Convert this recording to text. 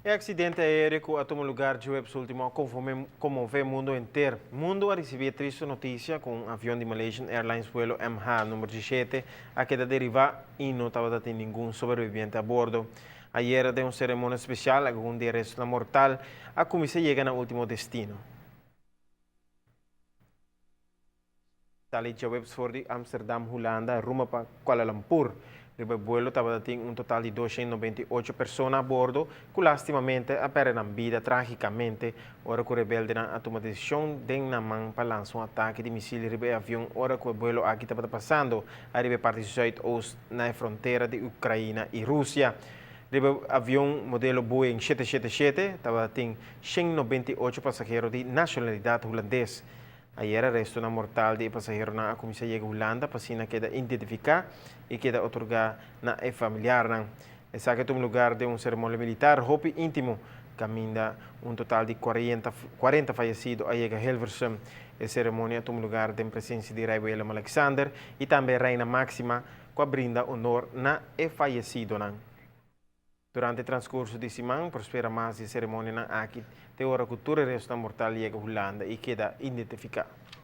O acidente aéreo que a tomar lugar de web último comoveu o mundo inteiro. O mundo a receber triste notícia com um avião de Malaysian Airlines vuelo MH número 17 a que derivar e não estava tendo nenhum sobrevivente a bordo. Ayer de uma cerimônia especial, algum de resto mortal, a comissão chega no último destino. Dali de web de Amsterdam, Holanda, rumo para Kuala Lumpur. O vuelo estava tendo um total de 298 pessoas a bordo, que lastimamente perderam vida tragicamente. Ora que o rebelde na tomar decisão de Namang para lançar um ataque de míssil ribe avião, ora que o vuelo aqui estava passando, a ribe parte sudoeste na fronteira de Ucrânia e Rússia. O avião modelo Boeing 777 estava tendo 198 passageiros de nacionalidade holandesa. Ayer arresto na mortal de passageiro na comissão de Holanda para sina queda identificar e queda otorgar na familiar na. Essa que um lugar de cerimônia militar, hopi íntimo, caminha total de 40 falecidos a chega Hilversum. A cerimônia tem lugar de presença de Rei Willem Alexander e também Reina Máxima, que brinda honor na falecido na. Durante o transcurso de semana, prospera mais a cerimônia na aqui, tem hora cultura resto mortal chega Holanda e queda identificada.